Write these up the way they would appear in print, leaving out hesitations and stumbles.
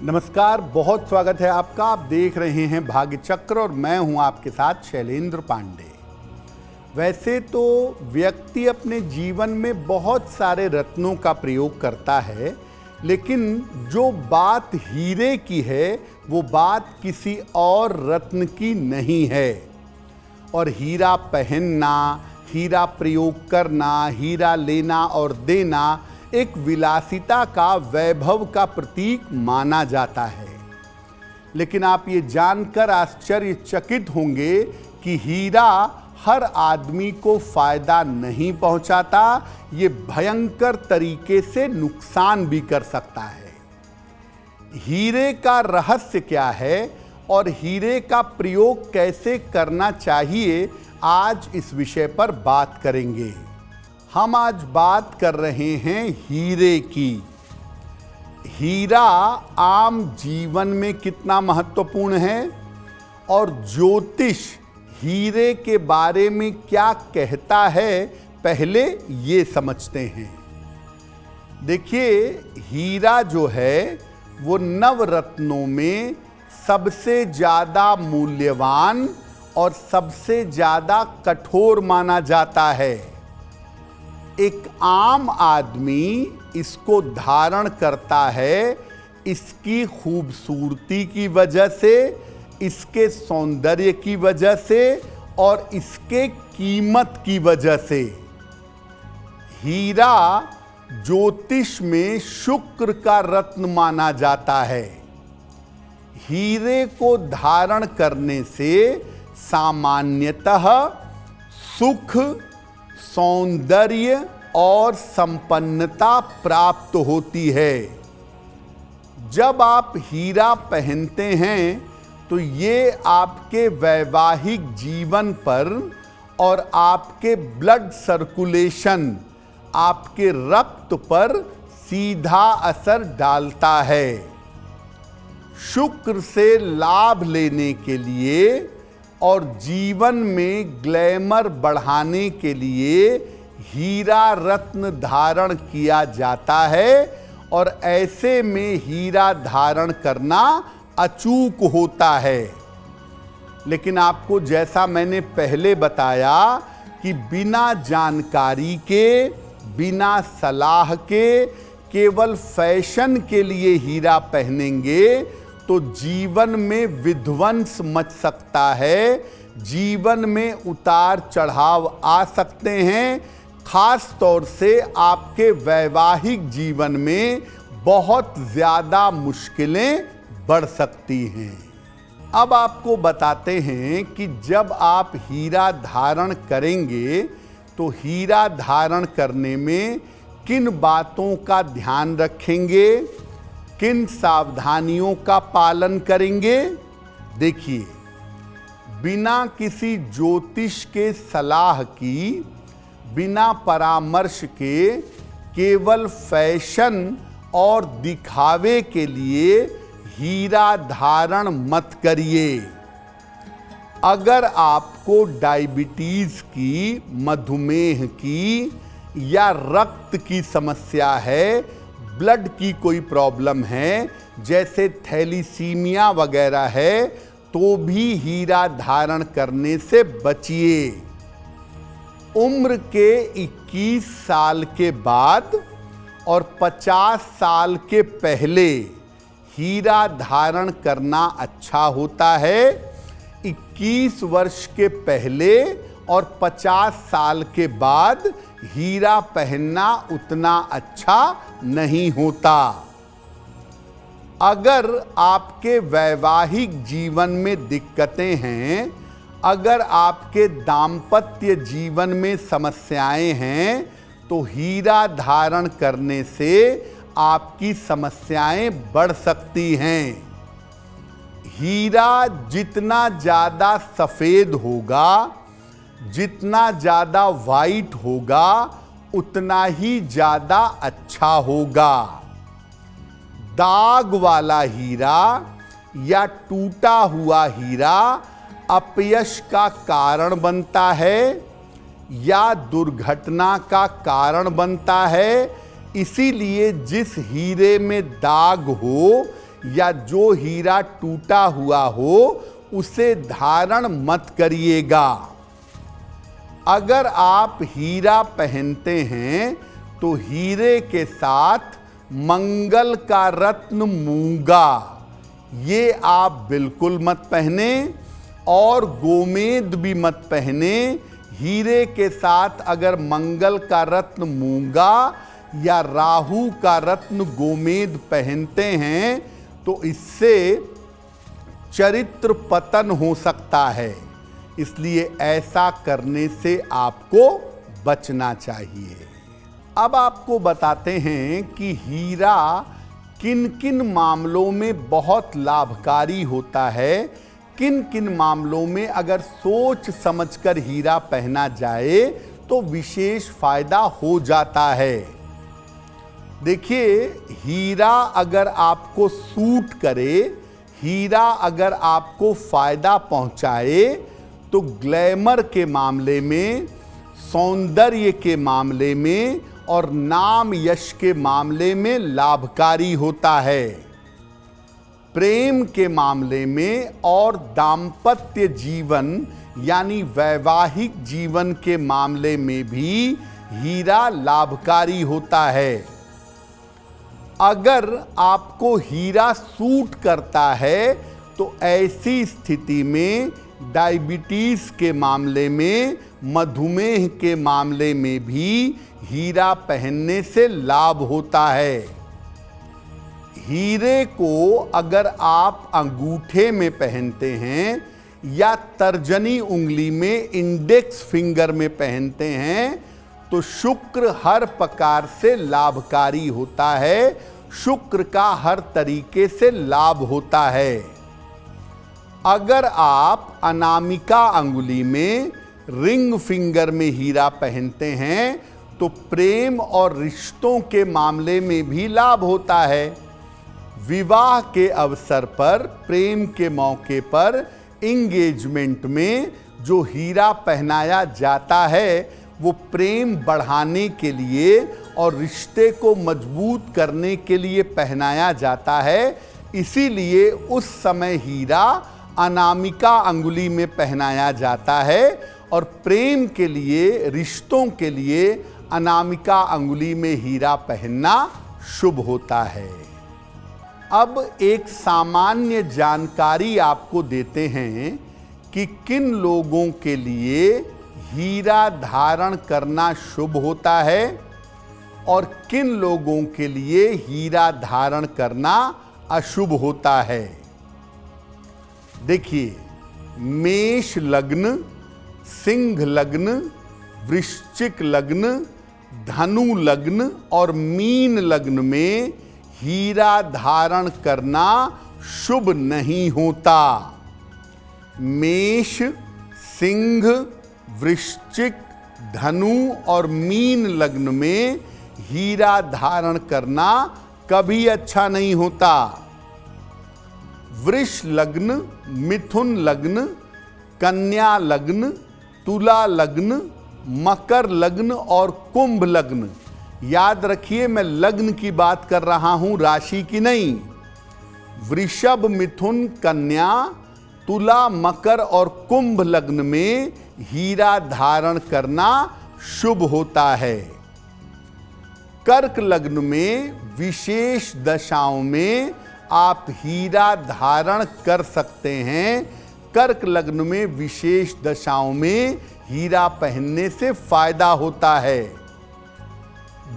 नमस्कार, बहुत स्वागत है आपका। आप देख रहे हैं भाग्य चक्र और मैं हूं आपके साथ शैलेंद्र पांडे। वैसे तो व्यक्ति अपने जीवन में बहुत सारे रत्नों का प्रयोग करता है, लेकिन जो बात हीरे की है वो बात किसी और रत्न की नहीं है। और हीरा पहनना, हीरा प्रयोग करना, हीरा लेना और देना एक विलासिता का, वैभव का प्रतीक माना जाता है। लेकिन आप ये जानकर आश्चर्यचकित होंगे कि हीरा हर आदमी को फायदा नहीं पहुंचाता, ये भयंकर तरीके से नुकसान भी कर सकता है। हीरे का रहस्य क्या है और हीरे का प्रयोग कैसे करना चाहिए, आज इस विषय पर बात करेंगे। हम आज बात कर रहे हैं हीरे की। हीरा आम जीवन में कितना महत्वपूर्ण है और ज्योतिष हीरे के बारे में क्या कहता है, पहले ये समझते हैं। देखिए, हीरा जो है वो नवरत्नों में सबसे ज़्यादा मूल्यवान और सबसे ज़्यादा कठोर माना जाता है। एक आम आदमी इसको धारण करता है इसकी खूबसूरती की वजह से, इसके सौंदर्य की वजह से और इसके कीमत की वजह से। हीरा ज्योतिष में शुक्र का रत्न माना जाता है। हीरे को धारण करने से सामान्यतः सुख, सौंदर्य और संपन्नता प्राप्त होती है। जब आप हीरा पहनते हैं तो ये आपके वैवाहिक जीवन पर और आपके ब्लड सर्कुलेशन, आपके रक्त पर सीधा असर डालता है। शुक्र से लाभ लेने के लिए और जीवन में ग्लैमर बढ़ाने के लिए हीरा रत्न धारण किया जाता है और ऐसे में हीरा धारण करना अचूक होता है। लेकिन आपको, जैसा मैंने पहले बताया, कि बिना जानकारी के, बिना सलाह के, केवल फैशन के लिए हीरा पहनेंगे तो जीवन में विध्वंस मच सकता है, जीवन में उतार चढ़ाव आ सकते हैं। खास तौर से आपके वैवाहिक जीवन में बहुत ज़्यादा मुश्किलें बढ़ सकती हैं। अब आपको बताते हैं कि जब आप हीरा धारण करेंगे तो हीरा धारण करने में किन बातों का ध्यान रखेंगे, किन सावधानियों का पालन करेंगे। देखिए, बिना किसी ज्योतिष के सलाह की, बिना परामर्श के, केवल फैशन और दिखावे के लिए हीरा धारण मत करिए। अगर आपको डायबिटीज की, मधुमेह की या रक्त की समस्या है, ब्लड की कोई प्रॉब्लम है, जैसे थैलीसीमिया वगैरह है, तो भी हीरा धारण करने से बचिए। उम्र के 21 साल के बाद और 50 साल के पहले हीरा धारण करना अच्छा होता है। 21 वर्ष के पहले और 50 साल के बाद हीरा पहनना उतना अच्छा नहीं होता। अगर आपके वैवाहिक जीवन में दिक्कतें हैं, अगर आपके दाम्पत्य जीवन में समस्याएं हैं, तो हीरा धारण करने से आपकी समस्याएं बढ़ सकती हैं। हीरा जितना ज़्यादा सफ़ेद होगा, जितना ज़्यादा वाइट होगा, उतना ही ज़्यादा अच्छा होगा। दाग वाला हीरा या टूटा हुआ हीरा अपयश का कारण बनता है या दुर्घटना का कारण बनता है। इसीलिए जिस हीरे में दाग हो या जो हीरा टूटा हुआ हो उसे धारण मत करिएगा। अगर आप हीरा पहनते हैं तो हीरे के साथ मंगल का रत्न मूंगा ये आप बिल्कुल मत पहने, और गोमेद भी मत पहने। हीरे के साथ अगर मंगल का रत्न मूंगा या राहु का रत्न गोमेद पहनते हैं तो इससे चरित्र पतन हो सकता है, इसलिए ऐसा करने से आपको बचना चाहिए। अब आपको बताते हैं कि हीरा किन किन मामलों में बहुत लाभकारी होता है, किन किन मामलों में अगर सोच समझकर हीरा पहना जाए तो विशेष फायदा हो जाता है। देखिए, हीरा अगर आपको सूट करे, हीरा अगर आपको फायदा पहुंचाए तो ग्लैमर के मामले में, सौंदर्य के मामले में और नाम यश के मामले में लाभकारी होता है। प्रेम के मामले में और दाम्पत्य जीवन यानी वैवाहिक जीवन के मामले में भी हीरा लाभकारी होता है। अगर आपको हीरा सूट करता है तो ऐसी स्थिति में डायबिटीज के मामले में, मधुमेह के मामले में भी हीरा पहनने से लाभ होता है। हीरे को अगर आप अंगूठे में पहनते हैं या तर्जनी उंगली में, इंडेक्स फिंगर में पहनते हैं तो शुक्र हर प्रकार से लाभकारी होता है, शुक्र का हर तरीके से लाभ होता है। अगर आप अनामिका अंगुली में, रिंग फिंगर में हीरा पहनते हैं तो प्रेम और रिश्तों के मामले में भी लाभ होता है। विवाह के अवसर पर, प्रेम के मौके पर, इंगेजमेंट में जो हीरा पहनाया जाता है वो प्रेम बढ़ाने के लिए और रिश्ते को मजबूत करने के लिए पहनाया जाता है। इसीलिए उस समय हीरा अनामिका अंगुली में पहनाया जाता है और प्रेम के लिए, रिश्तों के लिए अनामिका अंगुली में हीरा पहनना शुभ होता है। अब एक सामान्य जानकारी आपको देते हैं कि किन लोगों के लिए हीरा धारण करना शुभ होता है और किन लोगों के लिए हीरा धारण करना अशुभ होता है। देखिए, मेष लग्न, सिंह लग्न, वृश्चिक लग्न, धनु लग्न और मीन लग्न में हीरा धारण करना शुभ नहीं होता। मेष, सिंह, वृश्चिक, धनु और मीन लग्न में हीरा धारण करना कभी अच्छा नहीं होता। वृष लग्न, मिथुन लग्न, कन्या लग्न, तुला लग्न, मकर लग्न और कुंभ लग्न, याद रखिए मैं लग्न की बात कर रहा हूं, राशि की नहीं। वृषभ, मिथुन, कन्या, तुला, मकर और कुंभ लग्न में हीरा धारण करना शुभ होता है। कर्क लग्न में विशेष दशाओं में आप हीरा धारण कर सकते हैं। कर्क लग्न में विशेष दशाओं में हीरा पहनने से फायदा होता है।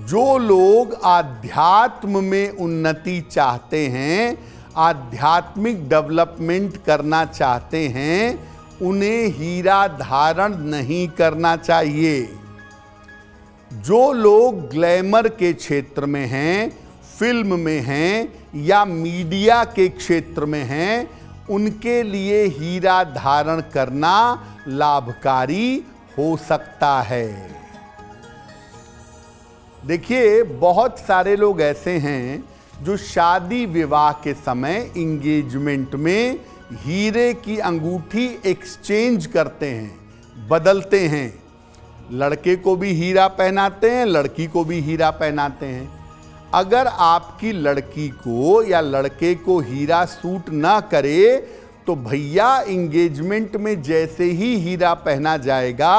जो लोग आध्यात्म में उन्नति चाहते हैं, आध्यात्मिक डेवलपमेंट करना चाहते हैं, उन्हें हीरा धारण नहीं करना चाहिए। जो लोग ग्लैमर के क्षेत्र में हैं, फिल्म में हैं या मीडिया के क्षेत्र में हैं, उनके लिए हीरा धारण करना लाभकारी हो सकता है। देखिए, बहुत सारे लोग ऐसे हैं जो शादी विवाह के समय इंगेजमेंट में हीरे की अंगूठी एक्सचेंज करते हैं, बदलते हैं। लड़के को भी हीरा पहनाते हैं, लड़की को भी हीरा पहनाते हैं। अगर आपकी लड़की को या लड़के को हीरा सूट ना करे तो भैया एंगेजमेंट में जैसे ही हीरा पहना जाएगा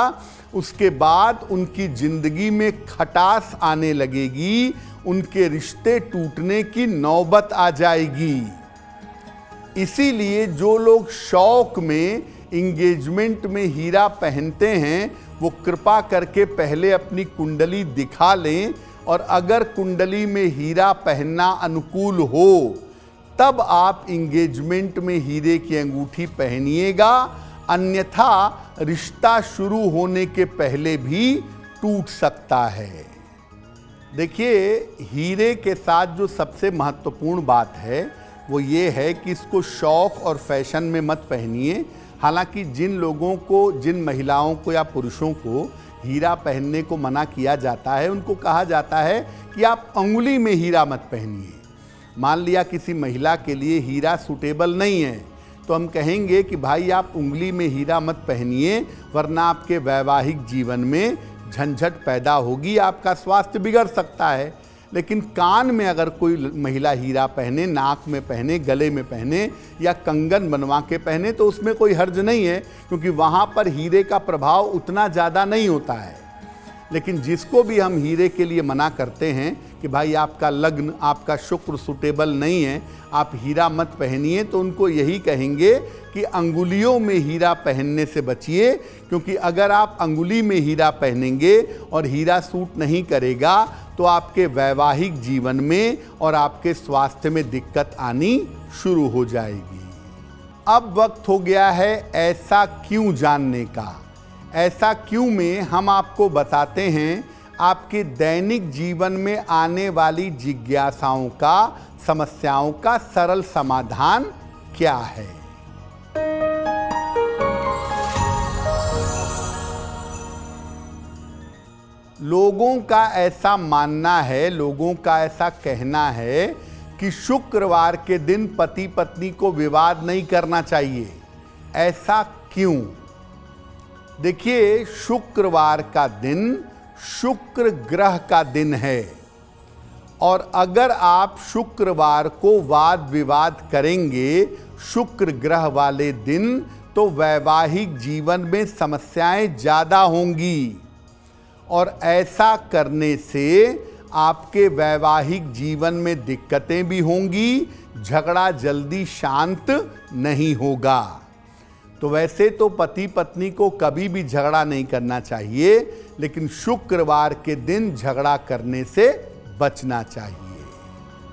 उसके बाद उनकी जिंदगी में खटास आने लगेगी, उनके रिश्ते टूटने की नौबत आ जाएगी। इसीलिए जो लोग शौक में एंगेजमेंट में हीरा पहनते हैं वो कृपा करके पहले अपनी कुंडली दिखा लें, और अगर कुंडली में हीरा पहनना अनुकूल हो तब आप एंगेजमेंट में हीरे की अंगूठी पहनिएगा, अन्यथा रिश्ता शुरू होने के पहले भी टूट सकता है। देखिए, हीरे के साथ जो सबसे महत्वपूर्ण बात है वो ये है कि इसको शौक और फैशन में मत पहनिए। हालांकि जिन लोगों को, जिन महिलाओं को या पुरुषों को हीरा पहनने को मना किया जाता है उनको कहा जाता है कि आप अंगुली में हीरा मत पहनिए। मान लिया किसी महिला के लिए हीरा सूटेबल नहीं है तो हम कहेंगे कि भाई आप उंगली में हीरा मत पहनिए, वरना आपके वैवाहिक जीवन में झंझट पैदा होगी, आपका स्वास्थ्य बिगड़ सकता है। लेकिन कान में अगर कोई महिला हीरा पहने, नाक में पहने, गले में पहने या कंगन बनवा के पहने तो उसमें कोई हर्ज नहीं है, क्योंकि वहाँ पर हीरे का प्रभाव उतना ज़्यादा नहीं होता है। लेकिन जिसको भी हम हीरे के लिए मना करते हैं कि भाई आपका लग्न, आपका शुक्र सूटेबल नहीं है, आप हीरा मत पहनिए, तो उनको यही कहेंगे कि अंगुलियों में हीरा पहनने से बचिए, क्योंकि अगर आप अंगुली में हीरा पहनेंगे और हीरा सूट नहीं करेगा तो आपके वैवाहिक जीवन में और आपके स्वास्थ्य में दिक्कत आनी शुरू हो जाएगी। अब वक्त हो गया है ऐसा क्यों जानने का। ऐसा क्यों में हम आपको बताते हैं आपके दैनिक जीवन में आने वाली जिज्ञासाओं का, समस्याओं का सरल समाधान क्या है। लोगों का ऐसा मानना है, लोगों का ऐसा कहना है कि शुक्रवार के दिन पति पत्नी को विवाद नहीं करना चाहिए। ऐसा क्यों? देखिए, शुक्रवार का दिन शुक्र ग्रह का दिन है, और अगर आप शुक्रवार को वाद विवाद करेंगे शुक्र ग्रह वाले दिन तो वैवाहिक जीवन में समस्याएं ज़्यादा होंगी, और ऐसा करने से आपके वैवाहिक जीवन में दिक्कतें भी होंगी, झगड़ा जल्दी शांत नहीं होगा। तो वैसे तो पति पत्नी को कभी भी झगड़ा नहीं करना चाहिए, लेकिन शुक्रवार के दिन झगड़ा करने से बचना चाहिए।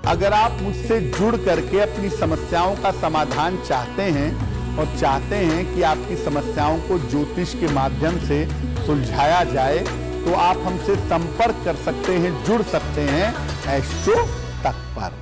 अगर आप मुझसे जुड़ करके अपनी समस्याओं का समाधान चाहते हैं और चाहते हैं कि आपकी समस्याओं को ज्योतिष के माध्यम से सुलझाया जाए, तो आप हमसे संपर्क कर सकते हैं, जुड़ सकते हैं एस्ट्रो तक पर।